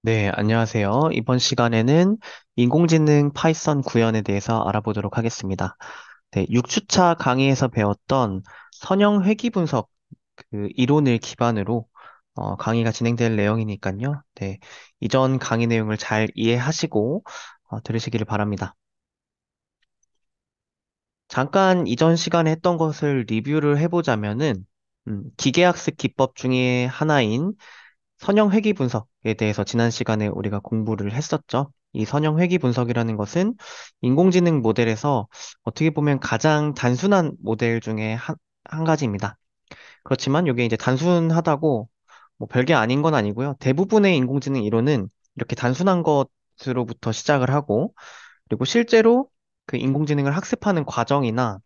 네, 안녕하세요. 이번 시간에는 인공지능 파이썬 구현에 대해서 알아보도록 하겠습니다. 네, 6주차 강의에서 배웠던 선형 회귀 분석 그 이론을 기반으로 강의가 진행될 내용이니까요. 네, 이전 강의 내용을 잘 이해하시고 들으시기를 바랍니다. 잠깐 이전 시간에 했던 것을 리뷰를 해보자면은 기계학습 기법 중에 하나인 선형 회귀 분석에 대해서 지난 시간에 우리가 공부를 했었죠. 이 선형 회귀 분석이라는 것은 인공지능 모델에서 어떻게 보면 가장 단순한 모델 중에 한 가지입니다. 그렇지만 이게 이제 단순하다고 뭐 별게 아닌 건 아니고요. 대부분의 인공지능 이론은 이렇게 단순한 것으로부터 시작을 하고 그리고 실제로 그 인공지능을 학습하는 과정이나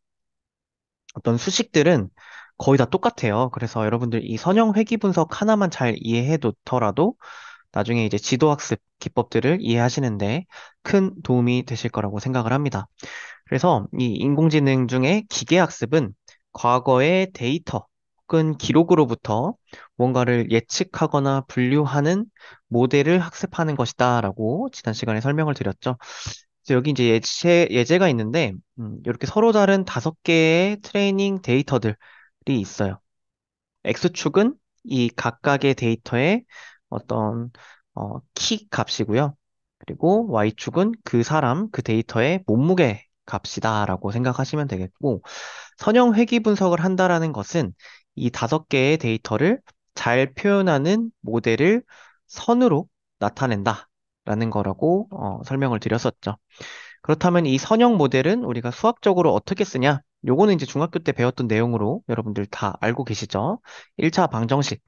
어떤 수식들은 거의 다 똑같아요. 그래서 여러분들 이 선형 회귀 분석 하나만 잘 이해해 놓더라도 나중에 이제 지도학습 기법들을 이해하시는데 큰 도움이 되실 거라고 생각을 합니다. 그래서 이 인공지능 중에 기계학습은 과거의 데이터 혹은 기록으로부터 뭔가를 예측하거나 분류하는 모델을 학습하는 것이다라고 지난 시간에 설명을 드렸죠. 그래서 여기 이제 예제가 있는데 이렇게 서로 다른 5개의 트레이닝 데이터들이 있어요. X축은 이 각각의 데이터의 어떤 키 값이고요. 그리고 Y축은 그 사람, 그 데이터의 몸무게 값이다라고 생각하시면 되겠고, 선형 회귀 분석을 한다라는 것은 이 5개의 데이터를 잘 표현하는 모델을 선으로 나타낸다라는 거라고 설명을 드렸었죠. 그렇다면 이 선형 모델은 우리가 수학적으로 어떻게 쓰냐? 요거는 이제 중학교 때 배웠던 내용으로 여러분들 다 알고 계시죠? 1차 방정식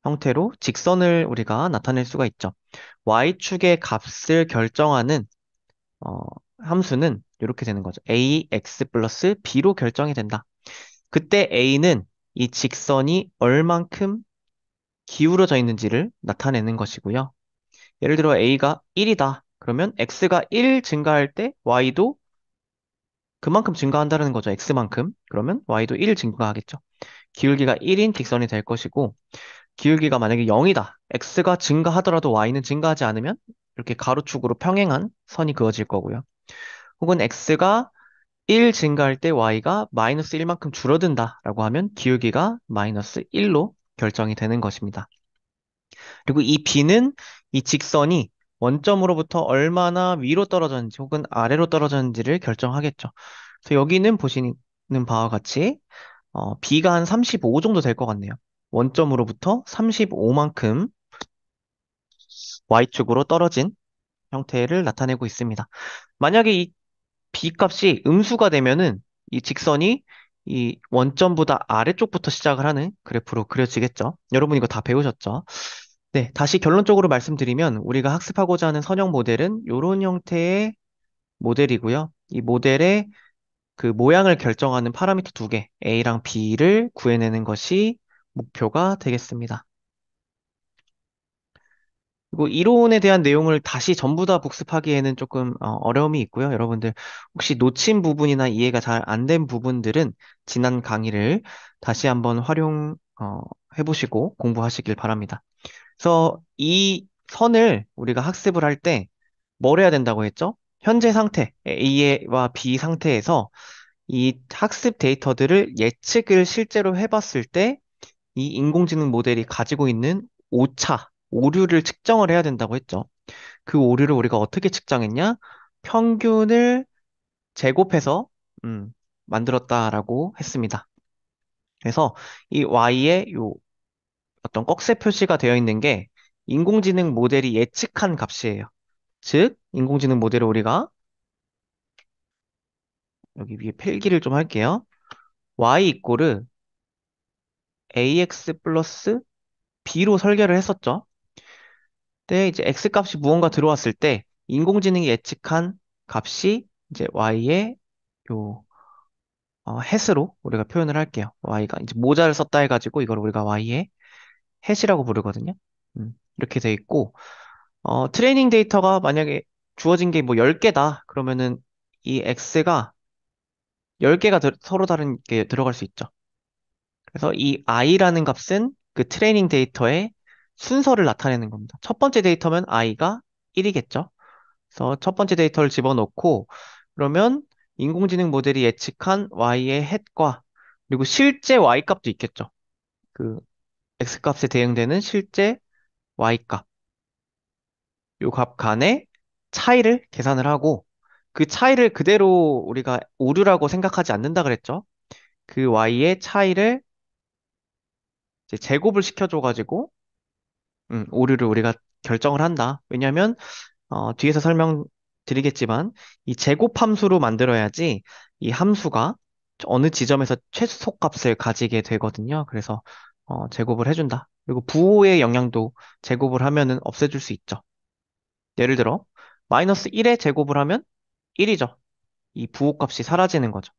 형태로 직선을 우리가 나타낼 수가 있죠. y축의 값을 결정하는 어, 함수는 이렇게 되는 거죠. ax 플러스 b로 결정이 된다. 그때 a는 이 직선이 얼만큼 기울어져 있는지를 나타내는 것이고요. 예를 들어 a가 1이다. 그러면 x가 1 증가할 때 y도 그만큼 증가한다는 거죠. x만큼. 그러면 y도 1 증가하겠죠. 기울기가 1인 직선이 될 것이고 기울기가 만약에 0이다. x가 증가하더라도 y는 증가하지 않으면 이렇게 가로축으로 평행한 선이 그어질 거고요. 혹은 x가 1 증가할 때 y가 마이너스 1만큼 줄어든다라고 하면 기울기가 마이너스 1로 결정이 되는 것입니다. 그리고 이 b는 이 직선이 원점으로부터 얼마나 위로 떨어졌는지 혹은 아래로 떨어졌는지를 결정하겠죠. 그래서 여기는 보시는 바와 같이 b가 한 35 정도 될 것 같네요. 원점으로부터 35만큼 y축으로 떨어진 형태를 나타내고 있습니다. 만약에 이 b 값이 음수가 되면은 이 직선이 이 원점보다 아래쪽부터 시작을 하는 그래프로 그려지겠죠. 여러분 이거 다 배우셨죠? 네, 다시 결론적으로 말씀드리면 우리가 학습하고자 하는 선형 모델은 이런 형태의 모델이고요. 이 모델의 그 모양을 결정하는 파라미터 2개, A랑 B를 구해내는 것이 목표가 되겠습니다. 그리고 이론에 대한 내용을 다시 전부 다 복습하기에는 조금 어려움이 있고요. 여러분들 혹시 놓친 부분이나 이해가 잘 안 된 부분들은 지난 강의를 다시 한번 해보시고 공부하시길 바랍니다. 그래서 이 선을 우리가 학습을 할 때 뭘 해야 된다고 했죠? 현재 상태, A와 B 상태에서 이 학습 데이터들을 예측을 실제로 해봤을 때 이 인공지능 모델이 가지고 있는 오차, 오류를 측정을 해야 된다고 했죠. 그 오류를 우리가 어떻게 측정했냐? 평균을 제곱해서 음, 만들었다라고 했습니다. 그래서 이 y의 요 어떤 꺽쇠 표시가 되어 있는 게 인공지능 모델이 예측한 값이에요. 즉, 인공지능 모델을 우리가 여기 위에 필기를 좀 할게요. y 이꼬르 ax 플러스 b로 설계를 했었죠. 근데 이제 x 값이 무언가 들어왔을 때 인공지능이 예측한 값이 이제 y의 요 햇으로 우리가 표현을 할게요. y가 이제 모자를 썼다 해가지고 이걸 우리가 y의 햇이라고 부르거든요. 이렇게 돼 있고, 트레이닝 데이터가 만약에 주어진 게 뭐 10개다. 그러면은 이 x가 10개가 서로 다른 게 들어갈 수 있죠. 그래서 이 i라는 값은 그 트레이닝 데이터의 순서를 나타내는 겁니다. 첫 번째 데이터면 i가 1이겠죠. 그래서 첫 번째 데이터를 집어넣고 그러면 인공지능 모델이 예측한 y의 햇과 그리고 실제 y 값도 있겠죠. 그 x 값에 대응되는 실제 y 값, 요 값 간의 차이를 계산을 하고 그 차이를 그대로 우리가 오류라고 생각하지 않는다 그랬죠. 그 y의 차이를 이제 제곱을 시켜줘가지고 오류를 우리가 결정을 한다. 왜냐하면 뒤에서 설명드리겠지만 이 제곱 함수로 만들어야지 이 함수가 어느 지점에서 최소값을 가지게 되거든요. 그래서 제곱을 해준다. 그리고 부호의 영향도 제곱을 하면은 없애줄 수 있죠. 예를 들어 마이너스 1의 제곱을 하면 1이죠. 이 부호값이 사라지는 거죠.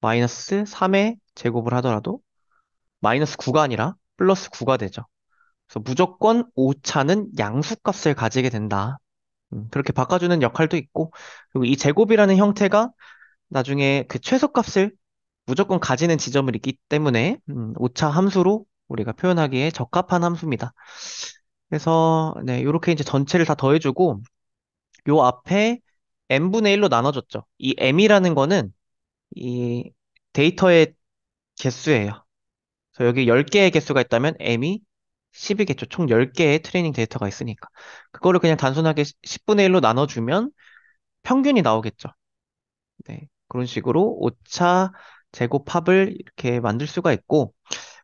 마이너스 3의 제곱을 하더라도 마이너스 9가 아니라 플러스 9가 되죠. 그래서 무조건 오차는 양수값을 가지게 된다. 그렇게 바꿔주는 역할도 있고, 그리고 이 제곱이라는 형태가 나중에 그 최소값을 무조건 가지는 지점을 있기 때문에 오차 함수로 우리가 표현하기에 적합한 함수입니다. 그래서 네, 이렇게 이제 전체를 다 더해주고 요 앞에 n분의 1로 나눠줬죠. 이 m이라는 거는 이 데이터의 개수예요. 그래서 여기 10개의 개수가 있다면 m이 10이겠죠. 총 10개의 트레이닝 데이터가 있으니까. 그거를 그냥 단순하게 10분의 1로 나눠주면 평균이 나오겠죠. 네. 그런 식으로 오차 제곱합을 이렇게 만들 수가 있고,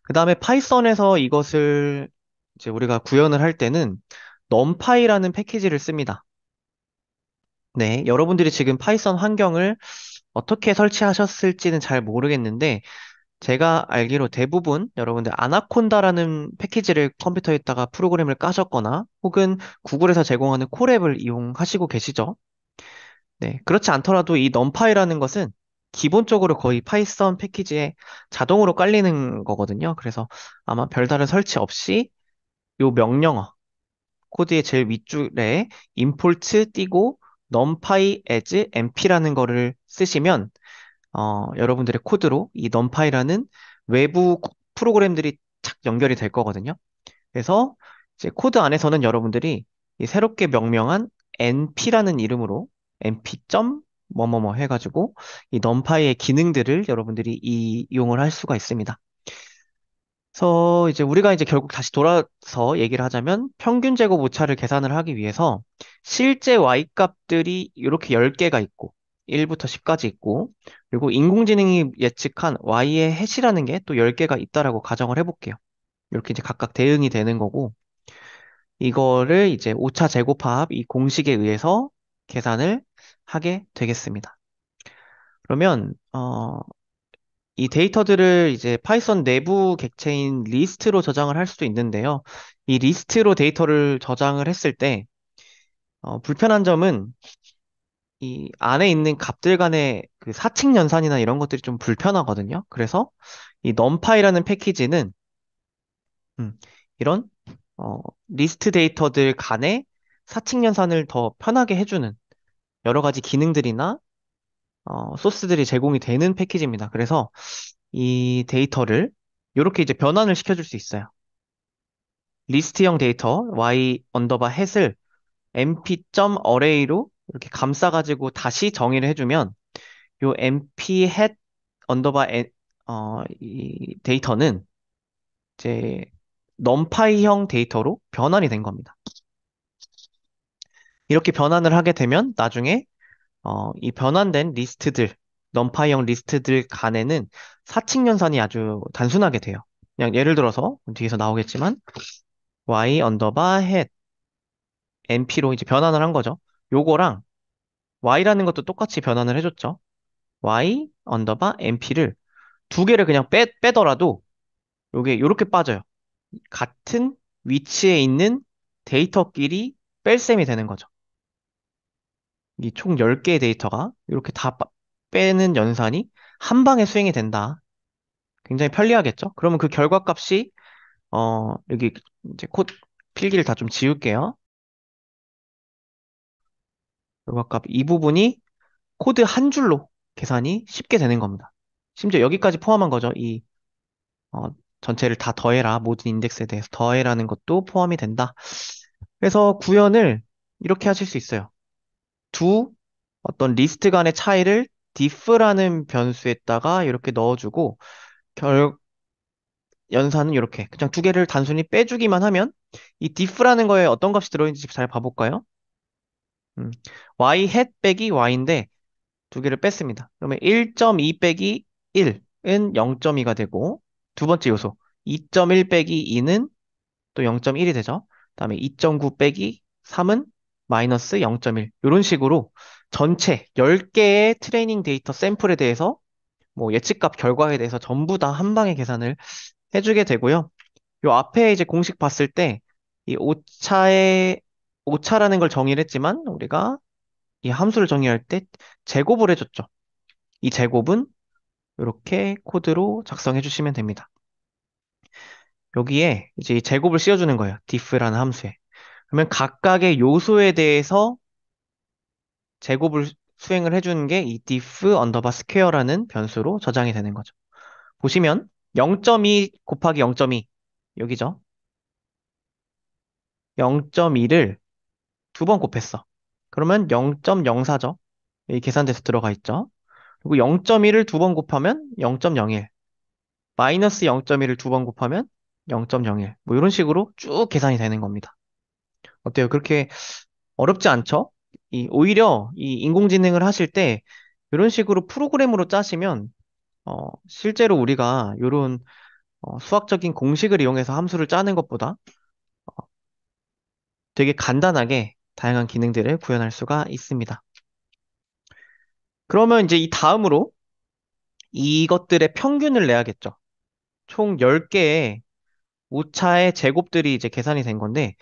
그 다음에 파이썬에서 이것을 이제 우리가 구현을 할 때는 numpy라는 패키지를 씁니다. 네. 여러분들이 지금 파이썬 환경을 어떻게 설치하셨을지는 잘 모르겠는데, 제가 알기로 대부분 여러분들 아나콘다라는 패키지를 컴퓨터에다가 프로그램을 까셨거나 혹은 구글에서 제공하는 콜앱을 이용하시고 계시죠? 네, 그렇지 않더라도 이 numpy라는 것은 기본적으로 거의 파이썬 패키지에 자동으로 깔리는 거거든요. 그래서 아마 별다른 설치 없이 요 명령어 코드의 제일 윗줄에 import 띄고 numpy as np라는 거를 쓰시면 여러분들의 코드로 이 numpy라는 외부 프로그램들이 착 연결이 될 거거든요. 그래서 이제 코드 안에서는 여러분들이 이 새롭게 명명한 np라는 이름으로 np. 뭐뭐뭐 해가지고 이 numpy의 기능들을 여러분들이 이용을 할 수가 있습니다. 그래서 이제 우리가 이제 결국 다시 돌아서 얘기를 하자면 평균 제곱 오차를 계산을 하기 위해서 실제 y 값들이 이렇게 10개가 있고 1부터 10까지 있고 그리고 인공지능이 예측한 y의 햇이라는 게 또 10개가 있다라고 가정을 해볼게요. 이렇게 이제 각각 대응이 되는 거고 이거를 이제 오차 제곱합 이 공식에 의해서 계산을 하게 되겠습니다. 그러면 이 데이터들을 이제 파이썬 내부 객체인 리스트로 저장을 할 수도 있는데요. 이 리스트로 데이터를 저장을 했을 때 불편한 점은 이 안에 있는 값들 간의 그 사칙 연산이나 이런 것들이 좀 불편하거든요. 그래서 이 numpy라는 패키지는 음, 이런 리스트 데이터들 간의 사칙 연산을 더 편하게 해주는 여러 가지 기능들이나 소스들이 제공이 되는 패키지입니다. 그래서 이 데이터를 이렇게 이제 변환을 시켜줄 수 있어요. 리스트형 데이터 y 언더바 햇을 mp.array로 이렇게 감싸가지고 다시 정의를 해주면 요 mp 햇 언더바 이 데이터는 이제 numpy형 데이터로 변환이 된 겁니다. 이렇게 변환을 하게 되면 나중에 이 변환된 리스트들, numpy형 리스트들 간에는 사칙 연산이 아주 단순하게 돼요. 그냥 예를 들어서 뒤에서 나오겠지만 y 언더바 햇 np로 이제 변환을 한 거죠. 요거랑 y라는 것도 똑같이 변환을 해줬죠. y 언더바 np를 두 개를 그냥 빼더라도 요게 요렇게 빠져요. 같은 위치에 있는 데이터끼리 뺄셈이 되는 거죠. 이 총 10개의 데이터가 이렇게 다 빼는 연산이 한 방에 수행이 된다. 굉장히 편리하겠죠? 그러면 그 결과값이 여기 이제 필기를 다 좀 지울게요. 요각값 이 부분이 코드 한 줄로 계산이 쉽게 되는 겁니다. 심지어 여기까지 포함한 거죠. 어, 전체를 다 더해라. 모든 인덱스에 대해서 더해라는 것도 포함이 된다. 그래서 구현을 이렇게 하실 수 있어요. 두 어떤 리스트 간의 차이를 diff라는 변수에다가 이렇게 넣어주고 연산은 이렇게 그냥 두 개를 단순히 빼주기만 하면 이 diff라는 거에 어떤 값이 들어있는지 잘 봐볼까요? 음, y hat 빼기 y인데 두 개를 뺐습니다. 그러면 1.2 빼기 1은 0.2가 되고 두 번째 요소 2.1 빼기 2는 또 0.1이 되죠. 그다음에 2.9 빼기 3은 마이너스 0.1 이런 식으로 전체 10개의 트레이닝 데이터 샘플에 대해서 뭐 예측값 결과에 대해서 전부 다 한 방에 계산을 해주게 되고요. 요 앞에 이제 공식 봤을 때 이 오차라는 걸 정의를 했지만 우리가 이 함수를 정의할 때 제곱을 해줬죠. 이 제곱은 이렇게 코드로 작성해 주시면 됩니다. 여기에 이제 이 제곱을 씌워주는 거예요. diff라는 함수에. 그러면 각각의 요소에 대해서 제곱을 수행을 해주는 게 이 diff 언더바 스퀘어라는 변수로 저장이 되는 거죠. 보시면 0.2 곱하기 0.2 여기죠. 0.2를 두 번 곱했어. 그러면 0.04죠. 여기 계산돼서 들어가 있죠. 그리고 0.1을 두 번 곱하면 0.01, 마이너스 0.1을 두 번 곱하면 0.01, 뭐 이런 식으로 쭉 계산이 되는 겁니다. 어때요? 그렇게 어렵지 않죠? 오히려 이 인공지능을 하실 때 이런 식으로 프로그램으로 짜시면 실제로 우리가 이런 수학적인 공식을 이용해서 함수를 짜는 것보다 되게 간단하게 다양한 기능들을 구현할 수가 있습니다. 그러면 이제 이 다음으로 이것들의 평균을 내야겠죠. 총 10개의 오차의 제곱들이 이제 계산이 된 건데,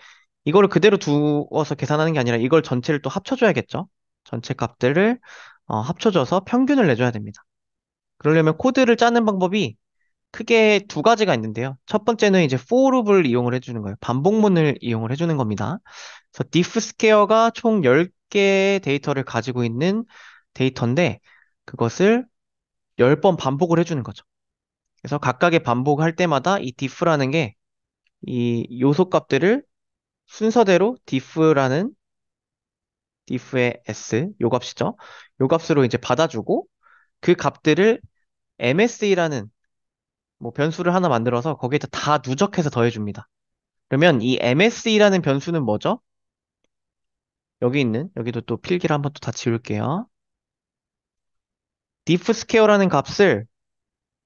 이거를 그대로 두어서 계산하는 게 아니라 이걸 전체를 또 합쳐줘야겠죠. 전체 값들을 합쳐줘서 평균을 내줘야 됩니다. 그러려면 코드를 짜는 방법이 크게 두 가지가 있는데요. 첫 번째는 이제 for loop을 이용을 해주는 거예요. 반복문을 이용을 해주는 겁니다. 그래서 diff square가 총 10개의 데이터를 가지고 있는 데이터인데, 그것을 10번 반복을 해주는 거죠. 그래서 각각의 반복할 때마다 이 diff라는 게 이 요소 값들을 순서대로 diff의 s 요 값이죠. 요 값으로 이제 받아주고 그 값들을 ms라는 뭐 변수를 하나 만들어서 거기에다 다 누적해서 더해줍니다. 그러면 이 ms라는 변수는 뭐죠? 여기도 또 필기를 한번 또 다 지울게요. diffsquare라는 값을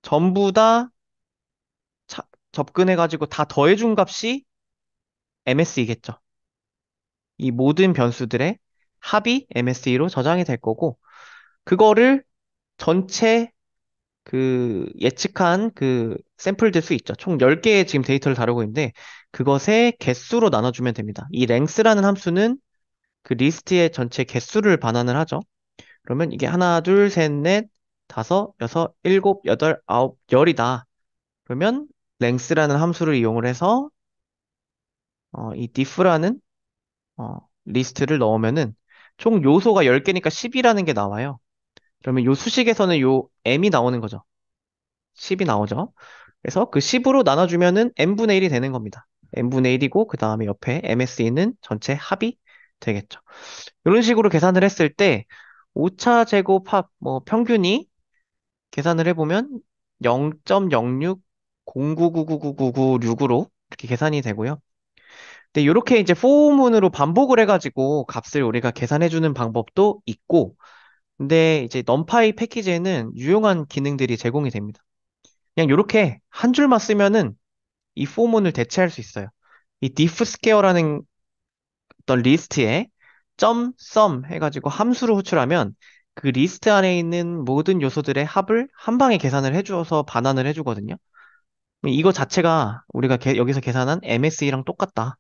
전부 다 접근해가지고 다 더해준 값이 ms이겠죠. 이 모든 변수들의 합이 MSE로 저장이 될 거고, 그거를 전체 예측한 샘플 될 수 있죠. 총 10개의 지금 데이터를 다루고 있는데, 그것의 개수로 나눠주면 됩니다. 이 length라는 함수는 그 리스트의 전체 개수를 반환을 하죠. 그러면 이게 하나, 둘, 셋, 넷, 다섯, 여섯, 일곱, 여덟, 아홉, 열이다. 그러면 length라는 함수를 이용을 해서 이 diff라는 리스트를 넣으면은 총 요소가 10개니까 10이라는 게 나와요. 그러면 요 수식에서는 요 m이 나오는 거죠. 10이 나오죠. 그래서 그 10으로 나눠주면은 n분의 1이 되는 겁니다. n분의 1이고 그 다음에 옆에 MSE는 전체 합이 되겠죠. 이런 식으로 계산을 했을 때 오차 제곱 합, 뭐 평균이 계산을 해보면 0.0609999996으로 이렇게 계산이 되고요. 근데 이렇게 이제 포문으로 반복을 해가지고 값을 우리가 계산해주는 방법도 있고, 근데 이제 넘파이 패키지에는 유용한 기능들이 제공이 됩니다. 그냥 이렇게 한 줄만 쓰면은 이 포문을 대체할 수 있어요. 이 diffsquare라는 어떤 리스트에 점, sum 해가지고 함수를 호출하면 그 리스트 안에 있는 모든 요소들의 합을 한 방에 계산을 해주어서 반환을 해주거든요. 이거 자체가 우리가 여기서 계산한 MSE랑 똑같다.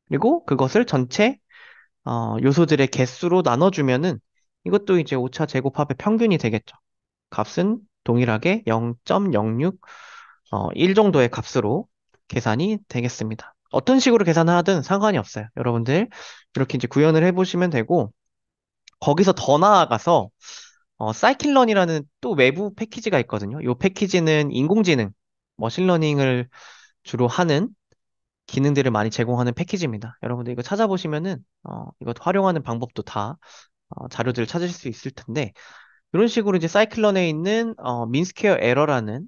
그리고 그것을 전체 요소들의 개수로 나눠주면은 이것도 이제 오차 제곱합의 평균이 되겠죠. 값은 동일하게 0.06, 1 정도의 값으로 계산이 되겠습니다. 어떤 식으로 계산하든 상관이 없어요. 여러분들 이렇게 이제 구현을 해보시면 되고 거기서 더 나아가서 사이클런이라는 또 외부 패키지가 있거든요. 이 패키지는 인공지능, 머신러닝을 주로 하는 기능들을 많이 제공하는 패키지입니다. 여러분들 이거 찾아보시면은 이거 활용하는 방법도 다 자료들을 찾으실 수 있을 텐데 이런 식으로 이제 사이클런에 있는 민스퀘어 에러라는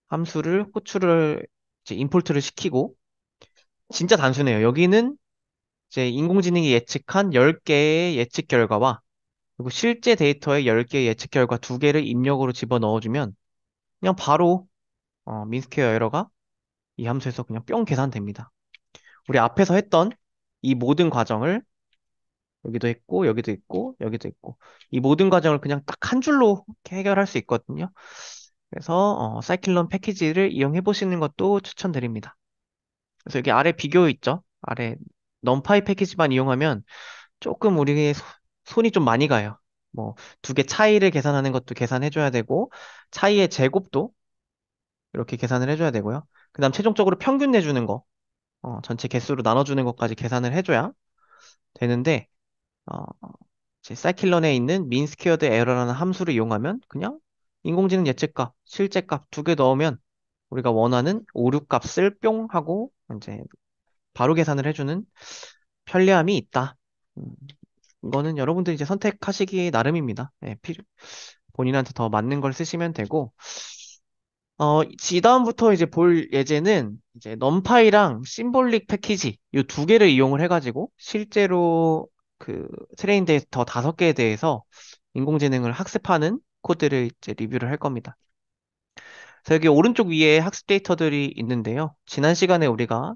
함수를 호출을 이제 임포트를 시키고 진짜 단순해요. 여기는 이제 인공지능이 예측한 10개의 예측 결과와 그리고 실제 데이터의 10개의 예측 결과 2개를 입력으로 집어넣어주면 그냥 바로 민스퀘어 에러가 이 함수에서 그냥 뿅 계산됩니다. 우리 앞에서 했던 이 모든 과정을 여기도 했고 여기도 있고 여기도 있고 이 모든 과정을 그냥 딱 한 줄로 이렇게 해결할 수 있거든요. 그래서 사이클론 패키지를 이용해 보시는 것도 추천드립니다. 그래서 여기 아래 비교 있죠? 아래 넘파이 패키지만 이용하면 조금 우리 손이 좀 많이 가요. 뭐 두 개 차이를 계산하는 것도 계산해 줘야 되고 차이의 제곱도 이렇게 계산을 해줘야 되고요. 그다음 최종적으로 평균 내주는 거 전체 개수로 나눠주는 것까지 계산을 해줘야 되는데 어, 제 사이클런에 있는 민 스퀘어드 에러라는 함수를 이용하면 그냥 인공지능 예측값, 실제값 2개 넣으면 우리가 원하는 오류 값을 뿅 하고 이제 바로 계산을 해주는 편리함이 있다. 음, 이거는 여러분들이 이제 선택하시기 나름입니다. 네, 본인한테 더 맞는 걸 쓰시면 되고, 다음부터 이제 볼 예제는 이제 넘파이랑 심볼릭 패키지 이 2개를 이용을 해가지고 실제로 그 트레인 데이터 5개에 대해서 인공지능을 학습하는 코드를 이제 리뷰를 할 겁니다. 그래서 여기 오른쪽 위에 학습 데이터들이 있는데요. 지난 시간에 우리가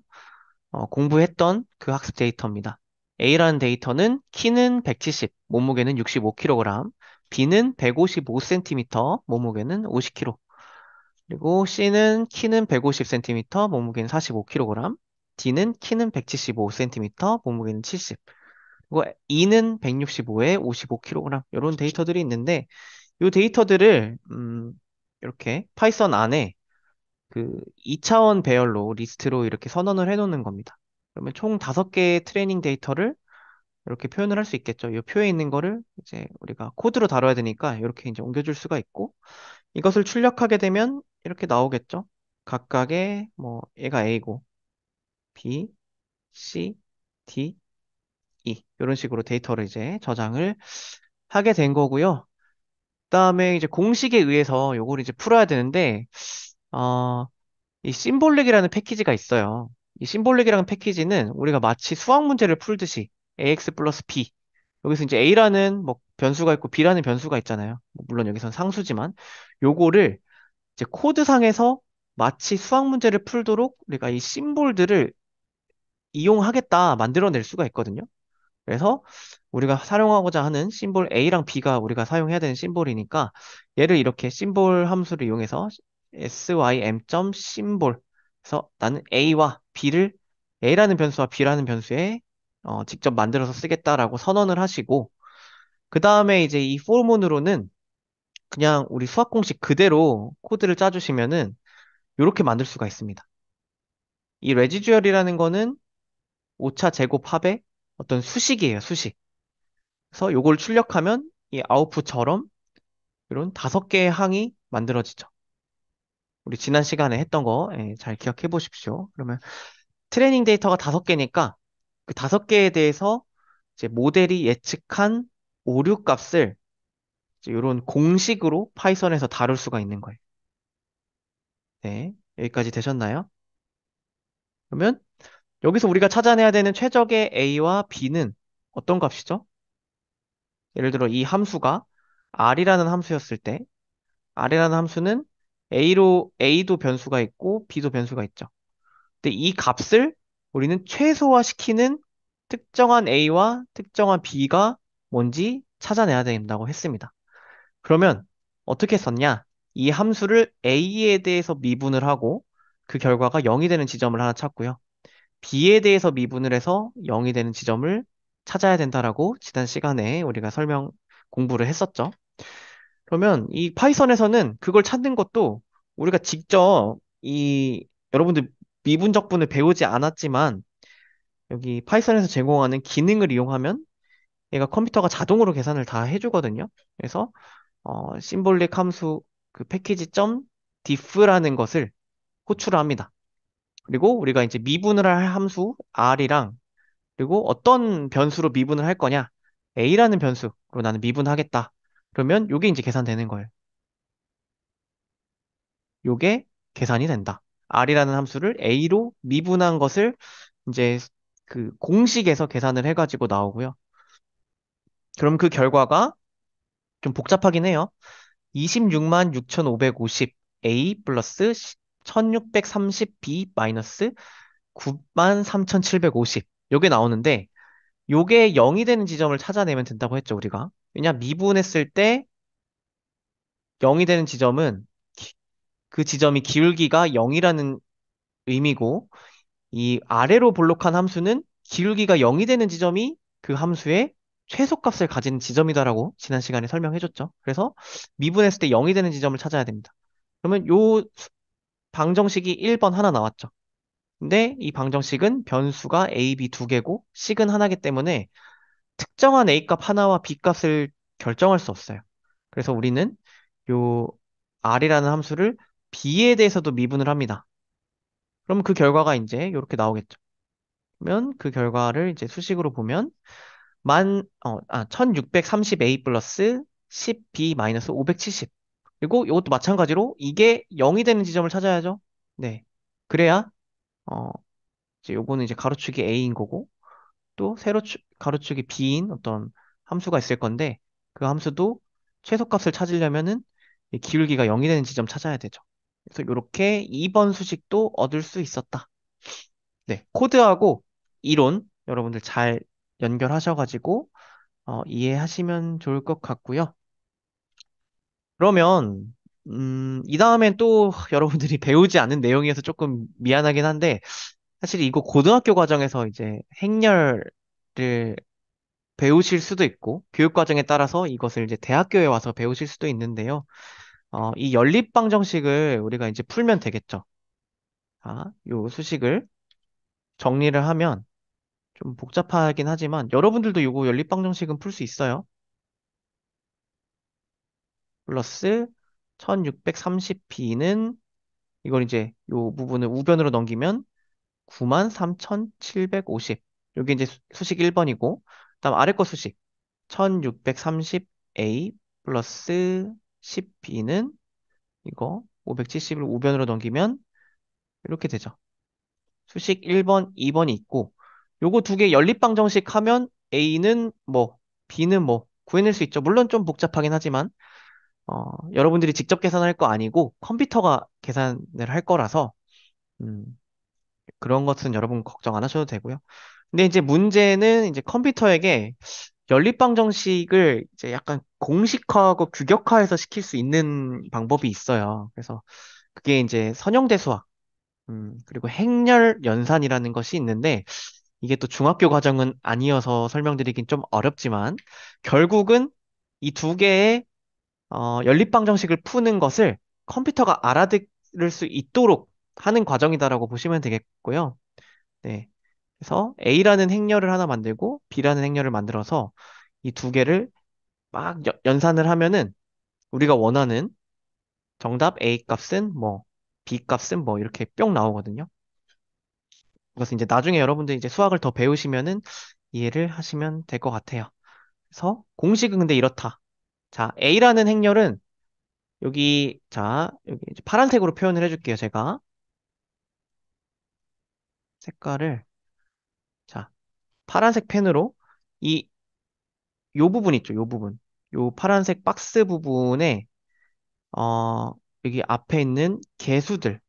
공부했던 그 학습 데이터입니다. A라는 데이터는 키는 170, 몸무게는 65kg, B는 155cm, 몸무게는 50kg, 그리고 C는 키는 150cm, 몸무게는 45kg, D는 키는 175cm, 몸무게는 70, 그리고 E는 165에 55kg, 이런 데이터들이 있는데 이 데이터들을 이렇게 파이썬 안에 그 2차원 배열로 리스트로 이렇게 선언을 해 놓는 겁니다. 그러면 총 5개의 트레이닝 데이터를 이렇게 표현을 할 수 있겠죠. 이 표에 있는 거를 이제 우리가 코드로 다뤄야 되니까 이렇게 이제 옮겨줄 수가 있고 이것을 출력하게 되면 이렇게 나오겠죠. 각각의 뭐 얘가 A고 B, C, D, E 이런 식으로 데이터를 이제 저장을 하게 된 거고요. 그다음에 이제 공식에 의해서 요걸 이제 풀어야 되는데 어, 이 심볼릭이라는 패키지가 있어요. 이 심볼릭이라는 패키지는 우리가 마치 수학 문제를 풀듯이 ax 플러스 b 여기서 이제 a라는 뭐 변수가 있고 b라는 변수가 있잖아요. 뭐 물론 여기선 상수지만 요거를 이제 코드상에서 마치 수학 문제를 풀도록 우리가 이 심볼들을 이용하겠다 만들어낼 수가 있거든요. 그래서 우리가 사용하고자 하는 심볼 A랑 B가 우리가 사용해야 되는 심볼이니까 얘를 이렇게 심볼 함수를 이용해서 sym.symbol 그래서 나는 A와 B를 A라는 변수와 B라는 변수에 직접 만들어서 쓰겠다라고 선언을 하시고 그 다음에 이제 이 포문으로는 그냥 우리 수학 공식 그대로 코드를 짜주시면은 이렇게 만들 수가 있습니다. 이 레지듀얼이라는 거는 오차 제곱 합의 어떤 수식이에요, 수식. 그래서 요걸 출력하면 이 아웃풋처럼 이런 5개의 항이 만들어지죠. 우리 지난 시간에 했던 거 잘 기억해 보십시오. 그러면 트레이닝 데이터가 5개니까 그 5개에 대해서 이제 모델이 예측한 오류 값을 이런 공식으로 파이썬에서 다룰 수가 있는 거예요. 네, 여기까지 되셨나요? 그러면 여기서 우리가 찾아내야 되는 최적의 A와 B는 어떤 값이죠? 예를 들어 이 함수가 R이라는 함수였을 때 R이라는 함수는 A도 변수가 있고 B도 변수가 있죠. 근데 이 값을 우리는 최소화시키는 특정한 A와 특정한 B가 뭔지 찾아내야 된다고 했습니다. 그러면 어떻게 썼냐? 이 함수를 A에 대해서 미분을 하고 그 결과가 0이 되는 지점을 하나 찾고요. B에 대해서 미분을 해서 0이 되는 지점을 찾아야 된다라고 지난 시간에 우리가 공부를 했었죠. 그러면 이 파이썬에서는 그걸 찾는 것도 우리가 직접 여러분들 미분적분을 배우지 않았지만 여기 파이썬에서 제공하는 기능을 이용하면 얘가 컴퓨터가 자동으로 계산을 다 해주거든요. 그래서 심볼릭 함수 그 패키지 점 diff라는 것을 호출을 합니다. 그리고 우리가 이제 미분을 할 함수 r이랑 그리고 어떤 변수로 미분을 할 거냐? a라는 변수로 나는 미분하겠다. 그러면 요게 이제 계산되는 거예요. 요게 계산이 된다. r이라는 함수를 a로 미분한 것을 이제 그 공식에서 계산을 해가지고 나오고요. 그럼 그 결과가 좀 복잡하긴 해요. 26만 6,550 A 플러스 1630 B 마이너스 9만 3,750 요게 나오는데 요게 0이 되는 지점을 찾아내면 된다고 했죠, 우리가. 왜냐 미분했을 때 0이 되는 지점은 그 지점이 기울기가 0이라는 의미고 이 아래로 볼록한 함수는 기울기가 0이 되는 지점이 그 함수의 최소값을 가진 지점이다라고 지난 시간에 설명해줬죠. 그래서 미분했을 때 0이 되는 지점을 찾아야 됩니다. 그러면 요 방정식이 1번 하나 나왔죠. 근데 이 방정식은 변수가 A, B 두 개고 식은 하나이기 때문에 특정한 A 값 하나와 B 값을 결정할 수 없어요. 그래서 우리는 요 R이라는 함수를 B에 대해서도 미분을 합니다. 그럼 그 결과가 이제 이렇게 나오겠죠. 그러면 그 결과를 이제 수식으로 보면 1630A 플러스 10B 마이너스 570. 그리고 이것도 마찬가지로 이게 0이 되는 지점을 찾아야죠. 네. 그래야, 어, 이제 요거는 이제 가로축이 A인 거고, 또 가로축이 B인 어떤 함수가 있을 건데, 그 함수도 최소값을 찾으려면은 이 기울기가 0이 되는 지점 찾아야 되죠. 그래서 이렇게 2번 수식도 얻을 수 있었다. 네. 코드하고 이론 여러분들 잘 연결하셔가지고, 이해하시면 좋을 것 같고요. 그러면 이 다음엔 또 여러분들이 배우지 않은 내용이어서 조금 미안하긴 한데 사실 이거 고등학교 과정에서 이제 행렬을 배우실 수도 있고 교육 과정에 따라서 이것을 이제 대학교에 와서 배우실 수도 있는데요. 이 연립 방정식을 우리가 이제 풀면 되겠죠. 자, 요 수식을 정리를 하면 좀 복잡하긴 하지만 여러분들도 요거 연립 방정식은 풀 수 있어요. 플러스 1630b는 이걸 이제 요 부분을 우변으로 넘기면 93,750. 여기 이제 수식 1번이고, 그다음 아래 거 수식 1630A 플러스 10B는 이거 570을 우변으로 넘기면 이렇게 되죠. 수식 1번, 2번이 있고, 요거 두 개 연립방정식 하면 A는 뭐, B는 뭐, 구해낼 수 있죠. 물론 좀 복잡하긴 하지만, 여러분들이 직접 계산할 거 아니고 컴퓨터가 계산을 할 거라서, 음, 그런 것은 여러분 걱정 안 하셔도 되고요. 근데 이제 문제는 이제 컴퓨터에게 연립방정식을 이제 약간 공식화하고 규격화해서 시킬 수 있는 방법이 있어요. 그래서 그게 이제 선형대수학, 그리고 행렬 연산이라는 것이 있는데 이게 또 중학교 과정은 아니어서 설명드리긴 좀 어렵지만 결국은 이 두 개의 연립방정식을 푸는 것을 컴퓨터가 알아들을 수 있도록 하는 과정이다라고 보시면 되겠고요. 네. 그래서 A라는 행렬을 하나 만들고 B라는 행렬을 만들어서 이 두 개를 막 연산을 하면은 우리가 원하는 정답 A 값은 뭐 B 값은 뭐 이렇게 뿅 나오거든요. 그것은 이제 나중에 여러분들 이제 수학을 더 배우시면은 이해를 하시면 될 것 같아요. 그래서 공식은 근데 이렇다. 자, A라는 행렬은 여기 이제 파란색으로 표현을 해줄게요. 제가 색깔을 자, 파란색 펜으로 이 요 부분 있죠. 요 부분. 요 파란색 박스 부분에 어, 여기 앞에 있는 개수들,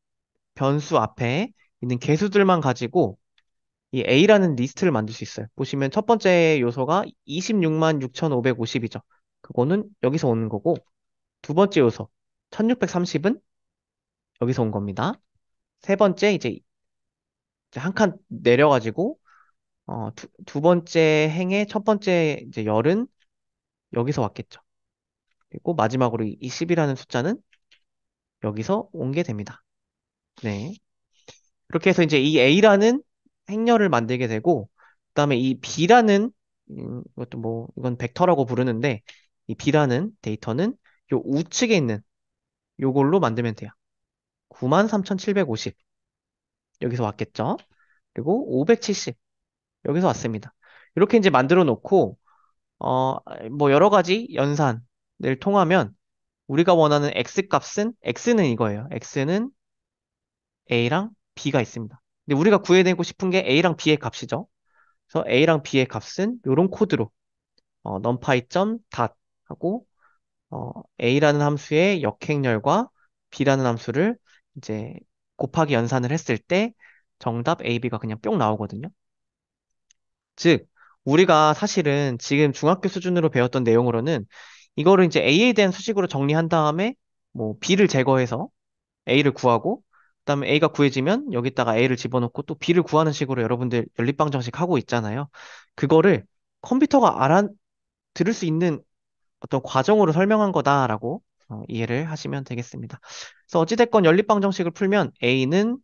변수 앞에 있는 개수들만 가지고 이 A라는 리스트를 만들 수 있어요. 보시면 첫 번째 요소가 26만 6,550이죠. 그거는 여기서 오는 거고, 두 번째 요소, 1630은 여기서 온 겁니다. 세 번째, 이제 한 칸 내려가지고, 두 번째 행의 첫 번째 이제 열은 여기서 왔겠죠. 그리고 마지막으로 이 10이라는 숫자는 여기서 온 게 됩니다. 네. 그렇게 해서 이제 이 A라는 행렬을 만들게 되고, 그다음에 이 B라는, 이것도 뭐, 이건 벡터라고 부르는데, 이 B라는 데이터는 요 우측에 있는 요걸로 만들면 돼요. 93,750. 여기서 왔겠죠? 그리고 570. 여기서 왔습니다. 이렇게 이제 만들어 놓고, 어, 뭐 여러 가지 연산을 통하면 우리가 원하는 x 값은, x는 이거예요. x는 a랑 b가 있습니다. 근데 우리가 구해내고 싶은 게 a랑 b의 값이죠. 그래서 a랑 b의 값은 이런 코드로 numpy.dat 하고 a라는 함수의 역행렬과 b라는 함수를 이제 곱하기 연산을 했을 때 정답 AB가 그냥 뿅 나오거든요. 즉, 우리가 사실은 지금 중학교 수준으로 배웠던 내용으로는 이거를 이제 A에 대한 수식으로 정리한 다음에 뭐 B를 제거해서 A를 구하고 그다음에 A가 구해지면 여기다가 A를 집어넣고 또 B를 구하는 식으로 여러분들 연립방정식 하고 있잖아요. 그거를 컴퓨터가 알아들을 수 있는 어떤 과정으로 설명한 거다라고 이해를 하시면 되겠습니다. 그래서 어찌됐건 연립방정식을 풀면 A는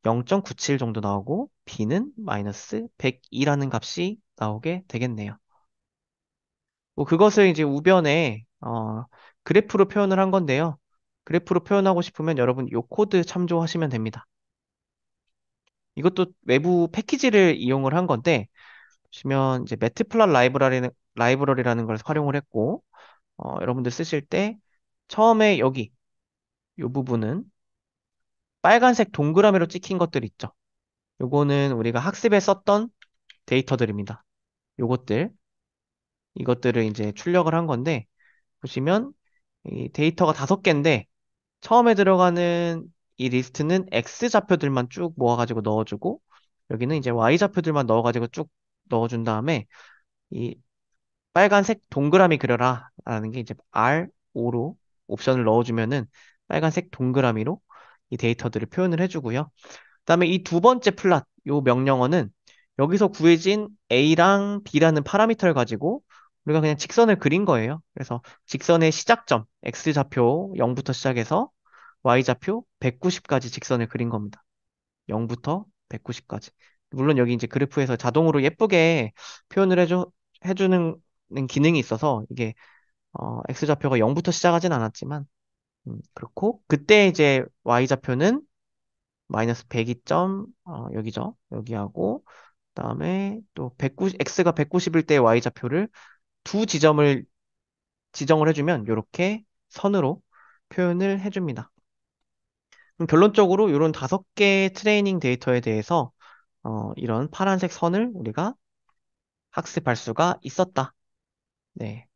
0.97 정도 나오고 B는 마이너스 102라는 값이 나오게 되겠네요. 뭐 그것을 이제 우변에 그래프로 표현을 한 건데요. 그래프로 표현하고 싶으면 여러분 요 코드 참조하시면 됩니다. 이것도 외부 패키지를 이용을 한 건데 보시면 이제 매트플롯 라이브러리라는 걸 활용을 했고 여러분들 쓰실 때 처음에 여기 이 부분은 빨간색 동그라미로 찍힌 것들 있죠. 요거는 우리가 학습에 썼던 데이터들입니다. 요것들, 이것들을 이제 출력을 한 건데, 보시면 이 데이터가 5개인데, 처음에 들어가는 이 리스트는 X 좌표들만 쭉 모아가지고 넣어주고, 여기는 이제 Y 좌표들만 넣어가지고 쭉 넣어준 다음에, 이 빨간색 동그라미 그려라 라는 게 이제 R5로 옵션을 넣어주면은 빨간색 동그라미로 이 데이터들을 표현을 해주고요. 그다음에 이 두 번째 플랫, 요 명령어는 여기서 구해진 A랑 B라는 파라미터를 가지고 우리가 그냥 직선을 그린 거예요. 그래서 직선의 시작점, X좌표 0부터 시작해서 Y좌표 190까지 직선을 그린 겁니다. 0부터 190까지. 물론 여기 이제 그래프에서 자동으로 예쁘게 표현을 해주는 기능이 있어서 이게 X좌표가 0부터 시작하진 않았지만 그렇고 그때 이제 Y좌표는 마이너스 102점 여기죠. 여기하고 그다음에 또 190, X가 190일 때 Y좌표를 두 지점을 지정을 해주면 이렇게 선으로 표현을 해줍니다. 그럼 결론적으로 이런 5개 트레이닝 데이터에 대해서 이런 파란색 선을 우리가 학습할 수가 있었다. 네.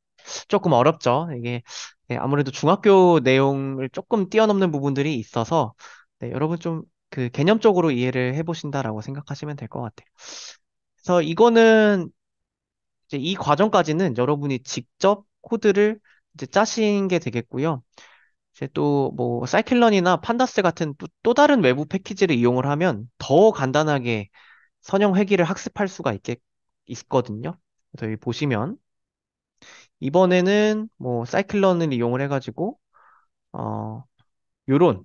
조금 어렵죠. 이게 네, 아무래도 중학교 내용을 조금 뛰어넘는 부분들이 있어서 네, 여러분 좀 그 개념적으로 이해를 해보신다라고 생각하시면 될 것 같아요. 그래서 이거는 이제 이 과정까지는 여러분이 직접 코드를 이제 짜신 게 되겠고요. 이제 또 뭐 사이클런이나 판다스 같은 또 다른 외부 패키지를 이용을 하면 더 간단하게 선형 회귀를 학습할 수가 있거든요. 그래서 여기 보시면 이번에는 뭐 사이클런을 이용을 해가지고 어 요런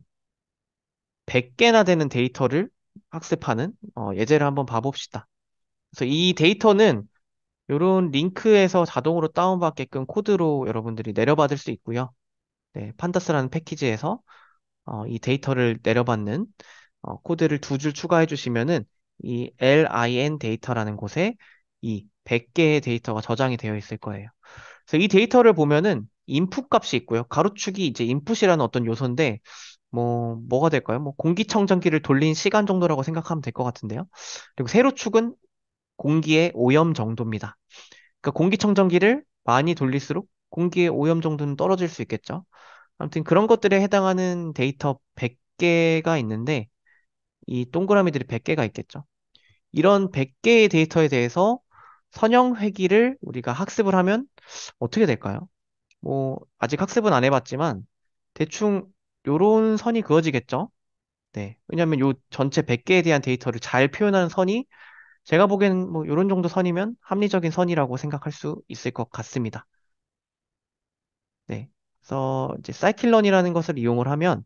100개나 되는 데이터를 학습하는 예제를 한번 봐봅시다. 그래서 이 데이터는 요런 링크에서 자동으로 다운받게끔 코드로 여러분들이 내려받을 수 있고요. 네, 판다스라는 패키지에서 이 데이터를 내려받는 코드를 2줄 추가해 주시면은 이 LIN 데이터라는 곳에 이 100개의 데이터가 저장이 되어 있을 거예요. 그래서 이 데이터를 보면은 인풋 값이 있고요. 가로축이 이제 인풋이라는 어떤 요소인데 뭐가 될까요? 뭐 공기청정기를 돌린 시간 정도라고 생각하면 될 것 같은데요. 그리고 세로축은 공기의 오염 정도입니다. 그러니까 공기청정기를 많이 돌릴수록 공기의 오염 정도는 떨어질 수 있겠죠. 아무튼 그런 것들에 해당하는 데이터 100개가 있는데 이 동그라미들이 100개가 있겠죠. 이런 100개의 데이터에 대해서 선형 회귀를 우리가 학습을 하면 어떻게 될까요? 뭐 아직 학습은 안 해봤지만 대충 요런 선이 그어지겠죠. 네. 왜냐하면 요 전체 100개에 대한 데이터를 잘 표현하는 선이 제가 보기엔 뭐 요런 정도 선이면 합리적인 선이라고 생각할 수 있을 것 같습니다. 네. 그래서 이제 사이클런이라는 것을 이용을 하면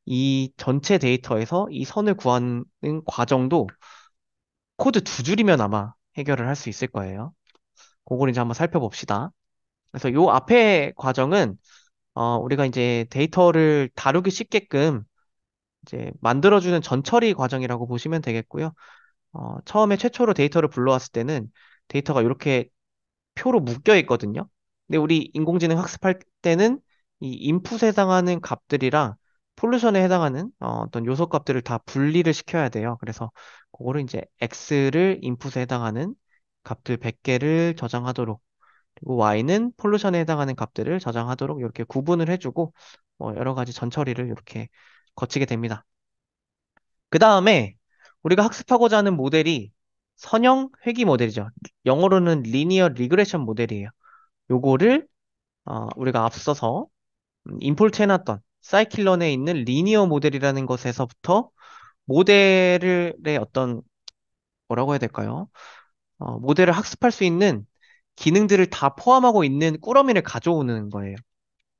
이 전체 데이터에서 이 선을 구하는 과정도 코드 두 줄이면 아마 해결을 할 수 있을 거예요. 그걸 이제 한번 살펴봅시다. 그래서 요 앞에 과정은 우리가 이제 데이터를 다루기 쉽게끔 이제 만들어주는 전처리 과정이라고 보시면 되겠고요. 처음에 최초로 데이터를 불러왔을 때는 데이터가 이렇게 표로 묶여 있거든요. 근데 우리 인공지능 학습할 때는 이 인풋에 해당하는 값들이랑 폴루션에 해당하는 어떤 요소 값들을 다 분리를 시켜야 돼요. 그래서 그거를 이제 x를 인풋에 해당하는 값들 100개를 저장하도록, 그리고 y는 폴루션에 해당하는 값들을 저장하도록 이렇게 구분을 해주고 여러 가지 전처리를 이렇게 거치게 됩니다. 그 다음에 우리가 학습하고자 하는 모델이 선형 회귀 모델이죠. 영어로는 리니어 리그레션 모델이에요. 요거를 우리가 앞서서 임포트 해놨던 사이클런에 있는 리니어 모델이라는 것에서부터 모델의 어떤 뭐라고 해야 될까요? 모델을 학습할 수 있는 기능들을 다 포함하고 있는 꾸러미를 가져오는 거예요.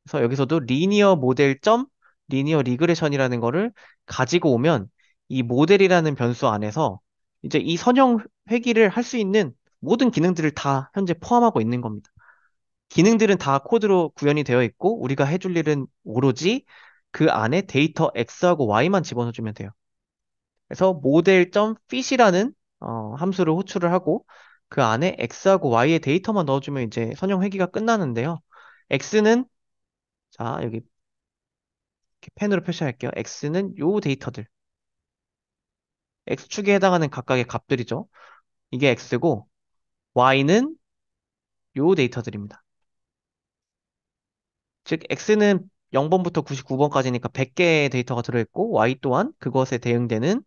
그래서 여기서도 리니어 모델 점 리니어 리그레션이라는 거를 가지고 오면 이 모델이라는 변수 안에서 이제 이 선형 회귀를 할 수 있는 모든 기능들을 다 현재 포함하고 있는 겁니다. 기능들은 다 코드로 구현이 되어 있고 우리가 해줄 일은 오로지 그 안에 데이터 X하고 Y만 집어넣어주면 돼요. 그래서 model.fit이라는 함수를 호출을 하고 그 안에 X하고 Y의 데이터만 넣어주면 이제 선형 회귀가 끝나는데요. X는 자 여기 이렇게 펜으로 표시할게요. X는 요 데이터들, X축에 해당하는 각각의 값들이죠. 이게 X고 Y는 요 데이터들입니다. 즉 X는 0번부터 99번까지니까 100개의 데이터가 들어있고 Y 또한 그것에 대응되는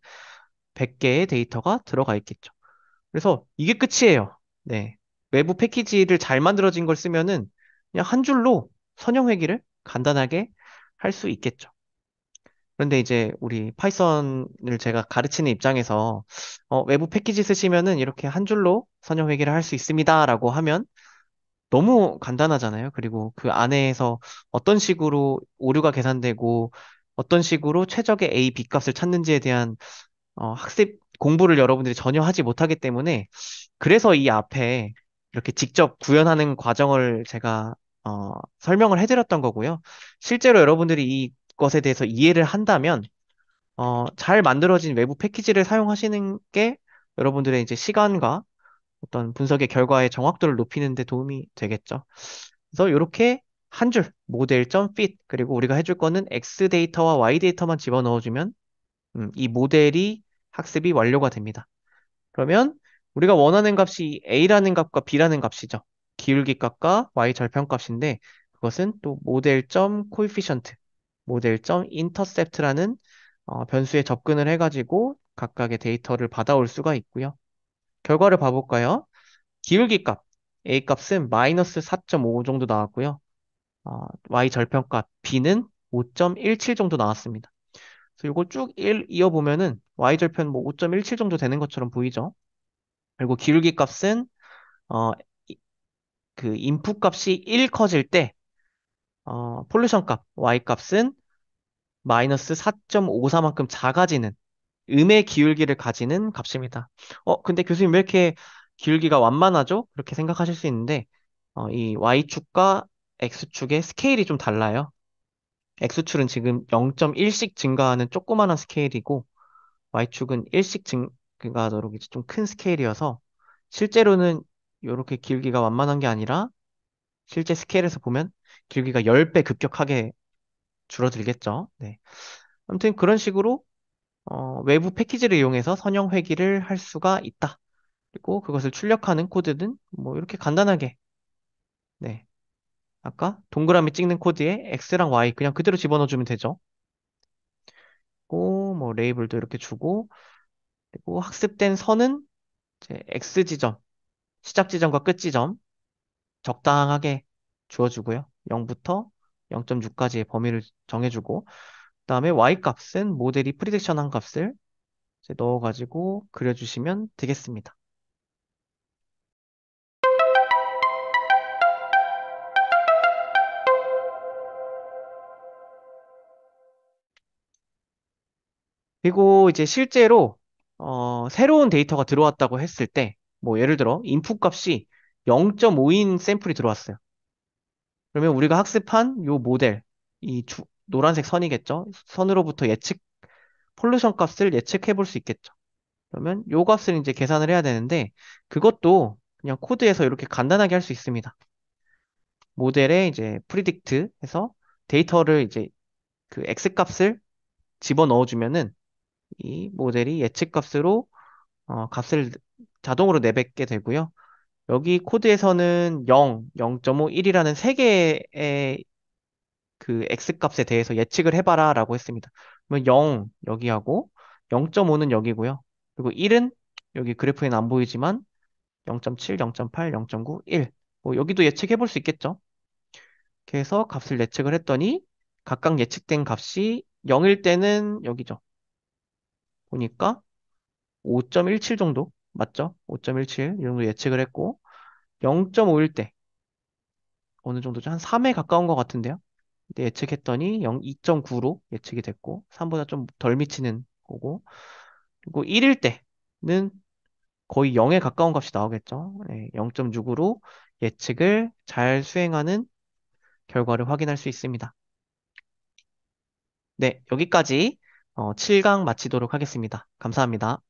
100개의 데이터가 들어가 있겠죠. 그래서 이게 끝이에요. 네. 외부 패키지를 잘 만들어진 걸 쓰면은 그냥 한 줄로 선형 회귀를 간단하게 할 수 있겠죠. 그런데 이제 우리 파이썬을 제가 가르치는 입장에서 외부 패키지 쓰시면은 이렇게 한 줄로 선형 회귀를 할 수 있습니다라고 하면 너무 간단하잖아요. 그리고 그 안에서 어떤 식으로 오류가 계산되고 어떤 식으로 최적의 A, B 값을 찾는지에 대한 학습 공부를 여러분들이 전혀 하지 못하기 때문에 그래서 이 앞에 이렇게 직접 구현하는 과정을 제가 설명을 해드렸던 거고요. 실제로 여러분들이 이것에 대해서 이해를 한다면 잘 만들어진 외부 패키지를 사용하시는 게 여러분들의 이제 시간과 어떤 분석의 결과의 정확도를 높이는 데 도움이 되겠죠. 그래서 이렇게 한 줄, model.fit, 그리고 우리가 해줄 거는 X 데이터와 Y 데이터만 집어넣어주면 이 모델이 학습이 완료가 됩니다. 그러면 우리가 원하는 값이 A라는 값과 B라는 값이죠. 기울기 값과 Y 절편 값인데 그것은 또 model.coefficient, model.intercept라는 변수에 접근을 해가지고 각각의 데이터를 받아올 수가 있고요. 결과를 봐볼까요? 기울기 값, A 값은 마이너스 4.5 정도 나왔고요. Y 절편값 B는 5.17 정도 나왔습니다. 그래서 이걸 쭉 이어보면은 Y 절편 뭐 5.17 정도 되는 것처럼 보이죠? 그리고 기울기 값은 어, 그 인풋 값이 1 커질 때 폴루션 값 Y 값은 마이너스 4.54만큼 작아지는 음의 기울기를 가지는 값입니다. 근데 교수님 왜 이렇게 기울기가 완만하죠? 그렇게 생각하실 수 있는데 이 Y축과 X축의 스케일이 좀 달라요. X축은 지금 0.1씩 증가하는 조그마한 스케일이고 Y축은 1씩 증가하도록 이제 좀 큰 스케일이어서 실제로는 이렇게 기울기가 완만한 게 아니라 실제 스케일에서 보면 기울기가 10배 급격하게 줄어들겠죠. 네. 아무튼 그런 식으로 외부 패키지를 이용해서 선형 회귀를 할 수가 있다. 그리고 그것을 출력하는 코드는 뭐 이렇게 간단하게 네. 아까 동그라미 찍는 코드에 X랑 Y 그냥 그대로 집어넣어주면 되죠. 그리고 뭐 레이블도 이렇게 주고 그리고 학습된 선은 이제 X 지점, 시작 지점과 끝 지점 적당하게 주어주고요. 0부터 0.6까지의 범위를 정해주고 그다음에 Y 값은 모델이 프리딕션 한 값을 이제 넣어가지고 그려주시면 되겠습니다. 그리고 이제 실제로 새로운 데이터가 들어왔다고 했을 때, 뭐 예를 들어 인풋 값이 0.5인 샘플이 들어왔어요. 그러면 우리가 학습한 요 모델, 노란색 선이겠죠? 선으로부터 폴루션 값을 예측해 볼 수 있겠죠. 그러면 요 값을 이제 계산을 해야 되는데, 그것도 그냥 코드에서 이렇게 간단하게 할 수 있습니다. 모델에 이제 프리딕트 해서 데이터를 이제 그 x 값을 집어 넣어주면은 이 모델이 예측 값으로 값을 자동으로 내뱉게 되고요. 여기 코드에서는 0, 0.5, 1이라는 세 개의 그 x 값에 대해서 예측을 해봐라 라고 했습니다. 그러면 0 여기 하고 0.5는 여기고요. 그리고 1은 여기 그래프에는 안 보이지만 0.7, 0.8, 0.9, 1. 뭐 여기도 예측해 볼 수 있겠죠. 그래서 값을 예측을 했더니 각각 예측된 값이 0일 때는 여기죠. 보니까 5.17 정도 맞죠? 5.17 이 정도 예측을 했고 0.5일 때 어느 정도죠? 한 3에 가까운 것 같은데요. 근데 예측했더니 2.9로 예측이 됐고 3보다 좀 덜 미치는 거고 그리고 1일 때는 거의 0에 가까운 값이 나오겠죠. 0.6으로 예측을 잘 수행하는 결과를 확인할 수 있습니다. 네, 여기까지 7강 마치도록 하겠습니다. 감사합니다.